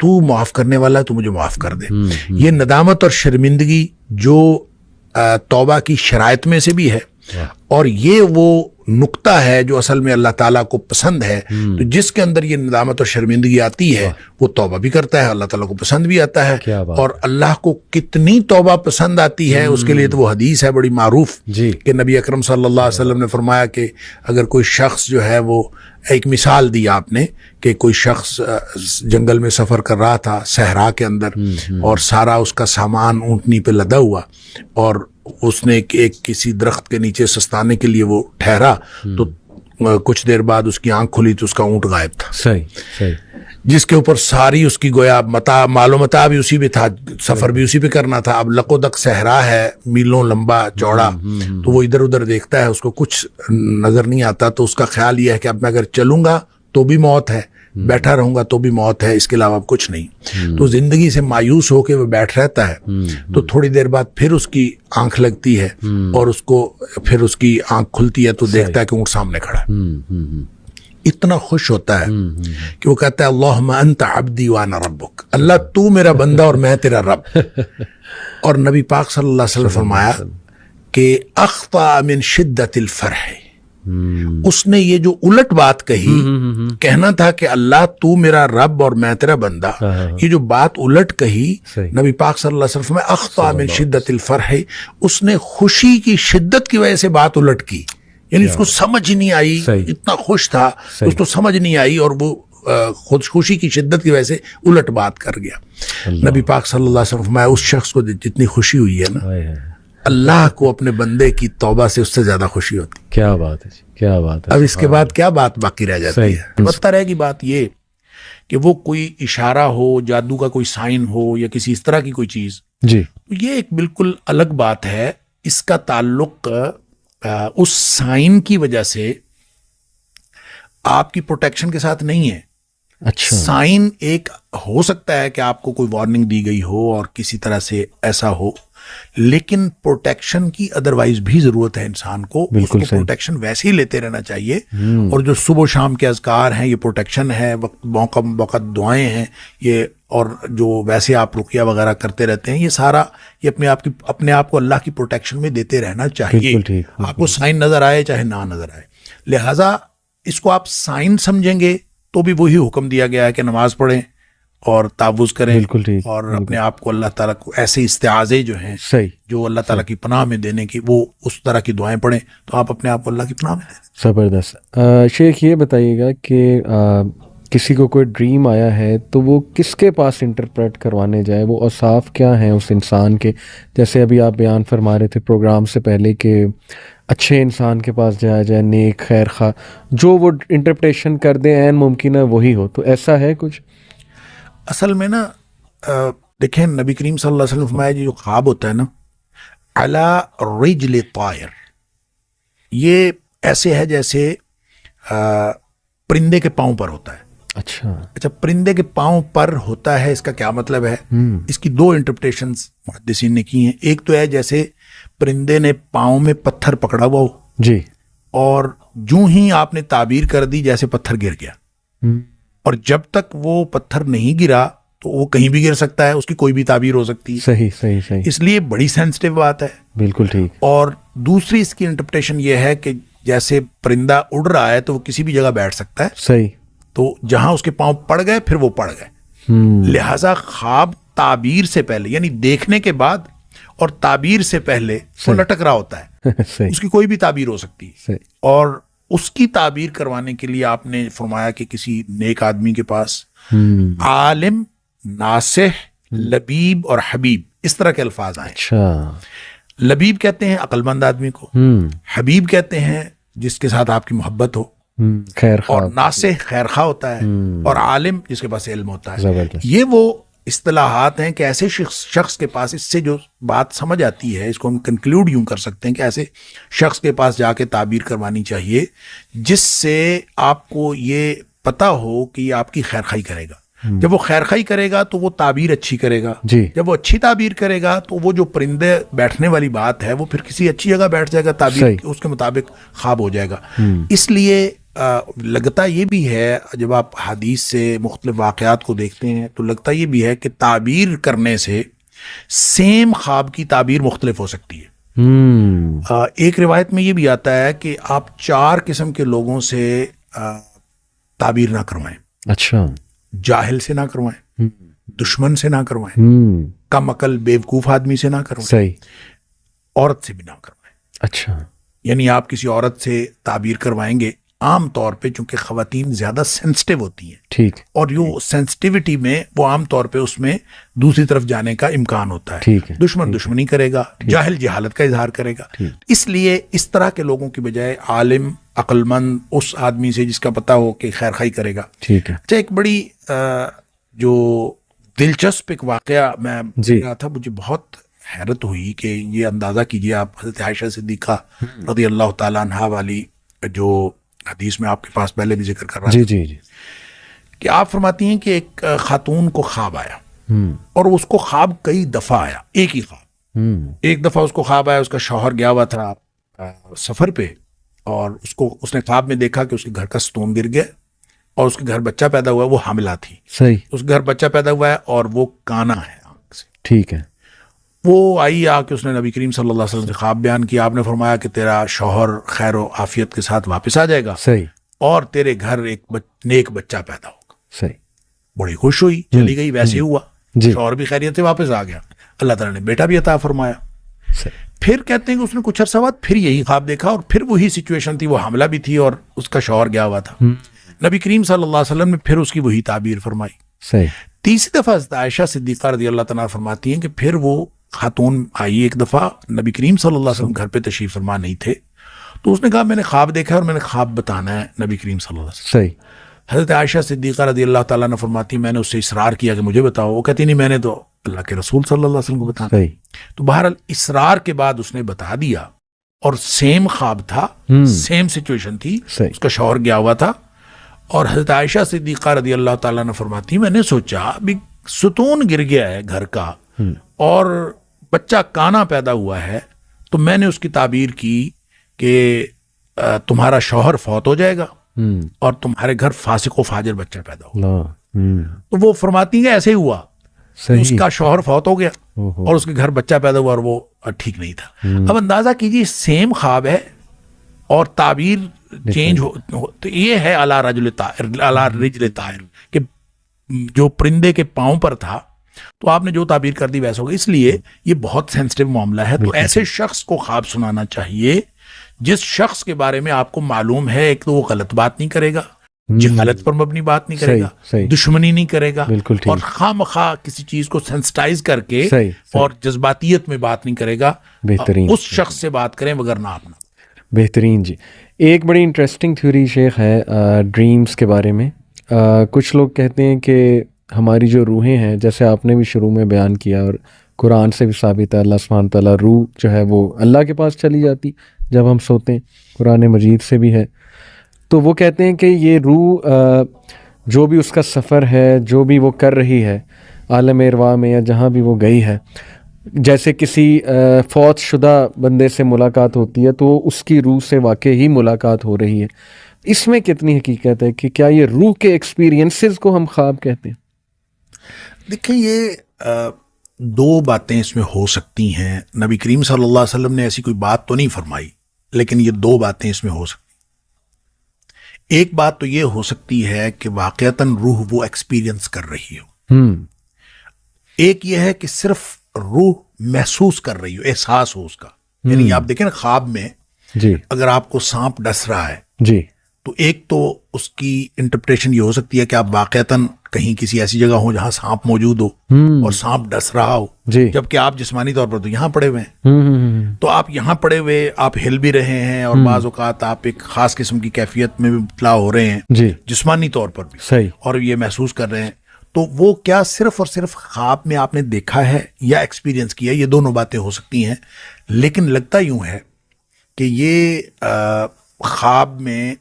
تو معاف کرنے والا ہے، تو مجھے معاف کر دے. یہ ندامت اور شرمندگی جو توبہ کی شرائط میں سے بھی ہے، اور یہ وہ نقطہ ہے جو اصل میں اللہ تعالیٰ کو پسند ہے. تو جس کے اندر یہ ندامت اور شرمندگی آتی ہے وہ توبہ بھی کرتا ہے، اللہ تعالیٰ کو پسند بھی آتا ہے. اور اللہ کو کتنی توبہ پسند آتی ہے اس کے لیے تو وہ حدیث ہے بڑی معروف کہ نبی اکرم صلی اللہ علیہ وسلم نے فرمایا کہ اگر کوئی شخص جو ہے وہ، ایک مثال دی آپ نے کہ کوئی شخص جنگل میں سفر کر رہا تھا صحرا کے اندر، اور سارا اس کا سامان اونٹنی پہ لدا ہوا، اور اس نے ایک کسی درخت کے نیچے سستانے کے لیے وہ ٹھہرا، تو کچھ دیر بعد اس کی آنکھ کھلی تو اس کا اونٹ غائب تھا. صحیح. جس کے اوپر ساری اس کی گویا مال و متاع بھی اسی پہ تھا، سفر بھی اسی پہ کرنا تھا. اب لق و دق صحرا ہے، میلوں لمبا چوڑا، تو وہ ادھر ادھر دیکھتا ہے، اس کو کچھ نظر نہیں آتا. تو اس کا خیال یہ ہے کہ اب میں اگر چلوں گا تو بھی موت ہے، بیٹھا رہوں گا تو بھی موت ہے، اس کے علاوہ کچھ نہیں. تو زندگی سے مایوس ہو کے وہ بیٹھ رہتا ہے. تو تھوڑی دیر بعد پھر اس کی آنکھ لگتی ہے، اور اس کو پھر اس کی آنکھ کھلتی ہے تو دیکھتا ہے کہ اونٹ سامنے کھڑا ہے. اتنا خوش ہوتا ہے کہ وہ کہتا ہے اللہم انت عبدی وانا ربک، اللہ تو میرا بندہ اور میں تیرا رب. اور نبی پاک صلی اللہ علیہ وسلم فرمایا کہ اخطا من شدت الفرح، اس نے یہ جو الٹ بات کہی، کہنا تھا کہ اللہ تو میرا رب اور میں تیرا بندہ، یہ جو بات الٹ کہی نبی پاک صلی اللہ علیہ وسلم میں اخطا من شدت الفرح، اس نے خوشی کی شدت کی وجہ سے بات الٹ کی. یعنی اس کو سمجھ نہیں آئی، اتنا خوش تھا اس کو سمجھ نہیں آئی، اور وہ خوشی کی شدت کی وجہ سے الٹ بات کر گیا. نبی پاک صلی اللہ علیہ وسلم فرمایا اس شخص کو جتنی خوشی ہوئی ہے نا، اللہ کو اپنے بندے کی توبہ سے اس سے زیادہ خوشی ہوتی. کیا بات ہے، کیا بات ہے. اب اس کے بعد کیا بات باقی رہ جاتی ہے؟ البتہ رہے گی بات یہ کہ وہ کوئی اشارہ ہو، جادو کا کوئی سائن ہو، یا کسی اس طرح کی کوئی چیز، جی یہ ایک بالکل الگ بات ہے. اس کا تعلق اس سائن کی وجہ سے آپ کی پروٹیکشن کے ساتھ نہیں ہے. اچھا، سائن ایک ہو سکتا ہے کہ آپ کو کوئی وارننگ دی گئی ہو اور کسی طرح سے ایسا ہو، لیکن پروٹیکشن کی ادروائز بھی ضرورت ہے انسان کو. اس کو پروٹیکشن ویسے ہی لیتے رہنا چاہیے. اور جو صبح و شام کے اذکار ہیں یہ پروٹیکشن ہے، موقع دعائیں ہیں یہ، اور جو ویسے آپ رقیہ وغیرہ کرتے رہتے ہیں، یہ سارا یہ اپنے آپ کو اللہ کی پروٹیکشن میں دیتے رہنا چاہیے. آپ کو سائن نظر آئے چاہے نہ نظر آئے. لہٰذا اس کو آپ سائن سمجھیں گے تو بھی وہی حکم دیا گیا ہے کہ نماز پڑھیں اور تعوذ کریں، اور اپنے آپ کو اللہ تعالیٰ کو ایسے استعاذے جو ہیں جو اللہ تعالیٰ کی پناہ میں دینے کی، وہ اس طرح کی دعائیں پڑھیں تو آپ اپنے آپ کو اللہ کی پناہ میں دیں. زبردست. شیخ یہ بتائیے گا کہ کسی کو کوئی ڈریم آیا ہے تو وہ کس کے پاس انٹرپریٹ کروانے جائے؟ وہ اوصاف کیا ہیں اس انسان کے؟ جیسے ابھی آپ بیان فرما رہے تھے پروگرام سے پہلے کہ اچھے انسان کے پاس جایا جائے، نیک خیر خواہ، جو وہ انٹرپریٹیشن کر دیں عین ممکن ہے وہی ہو. تو ایسا ہے کچھ؟ اصل میں نا دیکھیں نبی کریم صلی اللہ علیہ وسلم فرمایا جو خواب ہوتا ہے نا، علی رجل طائر، یہ ایسے ہے جیسے پرندے کے پاؤں پر ہوتا ہے. اچھا، پرندے کے پاؤں پر ہوتا ہے، اس کا کیا مطلب ہے؟ اس کی دو انٹرپریٹیشنز محدثین نے کی ہیں. ایک تو ہے جیسے پرندے نے پاؤں میں پتھر پکڑا ہوا ہو جی، اور جو ہی آپ نے تعبیر کر دی جیسے پتھر گر گیا، اور جب تک وہ پتھر نہیں گرا تو وہ کہیں بھی گر سکتا ہے، اس کی کوئی بھی تعبیر ہو سکتی ہے. صحیح. اس لیے بڑی سینسٹیو بات ہے. بالکل ٹھیک. اور دوسری اس کی انٹرپریٹیشن یہ ہے کہ جیسے پرندہ اڑ رہا ہے تو وہ کسی بھی جگہ بیٹھ سکتا ہے. صحیح. تو جہاں اس کے پاؤں پڑ گئے پھر وہ پڑ گئے. لہٰذا خواب تعبیر سے پہلے، یعنی دیکھنے کے بعد اور تعبیر سے پہلے وہ لٹک رہا ہوتا ہے. اس کی کوئی بھی تعبیر ہو سکتی ہے. اور اس کی تعبیر کروانے کے لیے آپ نے فرمایا کہ کسی نیک آدمی کے پاس عالم، ناصح، لبیب اور حبیب، اس طرح کے الفاظ آئے. اچھا، لبیب کہتے ہیں عقل مند آدمی کو، حبیب کہتے ہیں جس کے ساتھ آپ کی محبت ہو، اور ناصح خیر خواہ ہوتا ہے، اور عالم جس کے پاس علم ہوتا ہے. یہ وہ اصطلاحات ہیں کہ ایسے شخص کے پاس، اس سے جو بات سمجھ آتی ہے اس کو ہم کنکلوڈ یوں کر سکتے ہیں کہ ایسے شخص کے پاس جا کے تعبیر کروانی چاہیے جس سے آپ کو یہ پتہ ہو کہ یہ آپ کی خیر خواہی کرے گا. جب وہ خیر خواہی کرے گا تو وہ تعبیر اچھی کرے گا. جب وہ اچھی تعبیر کرے گا تو وہ جو پرندے بیٹھنے والی بات ہے وہ پھر کسی اچھی جگہ بیٹھ جائے گا، تعبیر اس کے مطابق خواب ہو جائے گا. اس لیے لگتا یہ بھی ہے جب آپ حدیث سے مختلف واقعات کو دیکھتے ہیں تو لگتا یہ بھی ہے کہ تعبیر کرنے سے سیم خواب کی تعبیر مختلف ہو سکتی ہے۔ ایک روایت میں یہ بھی آتا ہے کہ آپ 4 قسم کے لوگوں سے تعبیر نہ کروائیں۔ اچھا، جاہل سے نہ کروائیں، دشمن سے نہ کروائیں، کم عقل بیوقوف آدمی سے نہ کروائیں، صحیح، عورت سے بھی نہ کروائیں۔ اچھا، یعنی آپ کسی عورت سے تعبیر کروائیں گے، عام طور پہ چونکہ خواتین زیادہ سینسٹیو ہوتی ہیں، ٹھیک، اور جو سینسٹیوٹی میں وہ عام طور پہ اس میں دوسری طرف جانے کا امکان ہوتا ہے۔ ٹھیک ہے، دشمن دشمنی کرے گا، جاہل جہالت کا اظہار کرے گا۔ اس لیے اس طرح کے لوگوں کی بجائے عالم عقل مند اس آدمی سے جس کا پتہ ہو کہ خیر خائی کرے گا۔ ٹھیک ہے، اچھا، ایک بڑی جو دلچسپ ایک واقعہ میں جی رہا تھا، مجھے بہت حیرت ہوئی کہ یہ اندازہ کیجئے آپ حضرت عائشہ صدیقہ رضی اللہ تعالیٰ عنہا والی جو حدیث میں آپ کے پاس پہلے بھی ذکر کر رہا جی تھا جی جی، کہ آپ فرماتی ہیں کہ ایک خاتون کو خواب آیا، اور اس کو خواب کئی دفعہ آیا، ایک ہی خواب۔ ایک دفعہ اس کو خواب آیا، اس کا شوہر گیا ہوا تھا سفر پہ، اور اس نے خواب میں دیکھا کہ اس کے گھر کا ستون گر گیا اور اس کے گھر بچہ پیدا ہوا ہے، وہ حاملہ تھی، صحیح، اس کے گھر بچہ پیدا ہوا ہے اور وہ کانا ہے آنکھ سے۔ ٹھیک ہے، وہ آئی آ کے اس نے نبی کریم صلی اللہ علیہ وسلم سے خواب بیان کیا۔ آپ نے فرمایا کہ تیرا شوہر خیر و عافیت کے ساتھ واپس آ جائے گا صحیح، اور تیرے گھر ایک نیک بچہ پیدا ہوگا۔ صحیح، بڑی خوش ہوئی، چلی گئی، ویسے ہی ہوا، جی، شوہر بھی خیریت سے واپس آ گیا، اللہ تعالیٰ نے بیٹا بھی عطا فرمایا۔ صحیح، پھر کہتے ہیں کہ اس نے کچھ عرصہ بعد پھر یہی خواب دیکھا، اور پھر وہی سچویشن تھی، وہ حاملہ بھی تھی اور اس کا شوہر گیا ہوا تھا۔ نبی کریم صلی اللہ علیہ وسلم نے پھر اس کی وہی تعبیر فرمائی۔ صحیح، تیسری دفعہ حضرت عائشہ صدیقہ رضی اللہ تعالیٰ فرماتی ہیں کہ پھر وہ خاتون آئی ایک دفعہ، نبی کریم صلی اللہ علیہ وسلم گھر پہ تشریف فرما نہیں تھے، تو اس نے کہا میں نے خواب دیکھا اور میں نے خواب بتانا ہے نبی کریم صلی اللہ علیہ وسلم۔ صحیح، حضرت عائشہ صدیقہ رضی اللہ تعالیٰ نے فرماتی میں نے اس سے اصرار کیا کہ مجھے بتاؤ، وہ کہتی نہیں، میں نے تو اللہ کے رسول صلی اللہ علیہ وسلم کو بتانا۔ صحیح، تو بہرحال اصرار کے بعد اس نے بتا دیا، اور سیم خواب تھا، سیم سچویشن تھی، صحیح، اس کا شوہر گیا ہوا تھا، اور حضرت عائشہ صدیقہ رضی اللہ تعالیٰ نے فرماتی میں نے سوچا ابھی ستون گر گیا ہے گھر کا اور بچہ کانا پیدا ہوا ہے، تو میں نے اس کی تعبیر کی کہ تمہارا شوہر فوت ہو جائے گا اور تمہارے گھر فاسق و فاجر بچہ پیدا ہوگا۔ تو وہ فرماتی ہیں ایسے ہی ہوا، اس کا شوہر فوت ہو گیا اور اس کے گھر بچہ پیدا ہوا اور وہ ٹھیک نہیں تھا۔ اب اندازہ کیجیے سیم خواب ہے اور تعبیر چینج ہو، تو یہ ہے علی رجل طائر کہ جو پرندے کے پاؤں پر تھا تو آپ نے جو تعبیر کر دی ویسا ہوگا۔ اس لیے یہ بہت سینسٹیو معاملہ ہے، تو ایسے شخص کو خواب سنانا چاہیے جس شخص کے بارے میں آپ کو معلوم ہے ایک تو وہ غلط بات نہیں کرے گا، جہالت پر مبنی بات نہیں کرے گا، دشمنی نہیں کرے گا، اور خواہ مخواہ کسی چیز کو سینسٹائز کر کے اور جذباتیت میں بات نہیں کرے گا، بہترین اس شخص سے بات کریں وگرنہ آپ نہ۔ بہترین جی۔ ایک بڑی انٹرسٹنگ تھیوری شیخ ہے ڈریمز کے بارے میں۔ کچھ لوگ کہتے ہیں کہ ہماری جو روحیں ہیں، جیسے آپ نے بھی شروع میں بیان کیا اور قرآن سے بھی ثابت ہے، اللہ سبحانہ تعالیٰ روح جو ہے وہ اللہ کے پاس چلی جاتی جب ہم سوتے ہیں، قرآن مجید سے بھی ہے۔ تو وہ کہتے ہیں کہ یہ روح جو بھی اس کا سفر ہے، جو بھی وہ کر رہی ہے عالم ارواح میں یا جہاں بھی وہ گئی ہے، جیسے کسی فوت شدہ بندے سے ملاقات ہوتی ہے تو اس کی روح سے واقعی ملاقات ہو رہی ہے۔ اس میں کتنی حقیقت ہے کہ کیا یہ روح کے ایکسپیرینسز کو ہم خواب کہتے ہیں؟ دیکھیں، یہ دو باتیں اس میں ہو سکتی ہیں۔ نبی کریم صلی اللہ علیہ وسلم نے ایسی کوئی بات تو نہیں فرمائی، لیکن یہ دو باتیں اس میں ہو سکتی ہیں۔ ایک بات تو یہ ہو سکتی ہے کہ واقعتاً روح وہ ایکسپیرینس کر رہی ہو، ایک یہ ہے کہ صرف روح محسوس کر رہی ہو، احساس ہو اس کا۔ یعنی آپ دیکھیں نا، خواب میں جی اگر آپ کو سانپ ڈس رہا ہے جی تو ایک تو اس کی انٹرپریٹیشن یہ ہو سکتی ہے کہ آپ واقعتاً کہیں کسی ایسی جگہ ہو جہاں سانپ موجود ہو اور سانپ ڈس رہا ہو، جبکہ آپ جسمانی طور پر تو یہاں پڑے ہوئے ہیں، تو آپ یہاں پڑے ہوئے آپ ہل بھی رہے ہیں اور بعض اوقات آپ ایک خاص قسم کی کیفیت میں بھی مبتلا ہو رہے ہیں جی جسمانی طور پر بھی، صحیح، اور یہ محسوس کر رہے ہیں۔ تو وہ کیا صرف اور صرف خواب میں آپ نے دیکھا ہے یا ایکسپیرینس کیا؟ یہ دونوں باتیں ہو سکتی ہیں، لیکن لگتا یوں ہے کہ یہ خواب میں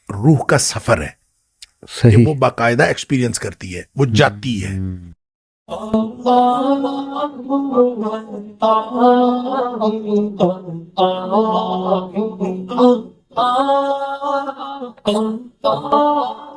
روح کا سفر ہے کہ صحیح، وہ باقاعدہ ایکسپیرینس کرتی ہے، وہ جاتی ہے۔ ah, ah, ah, ah.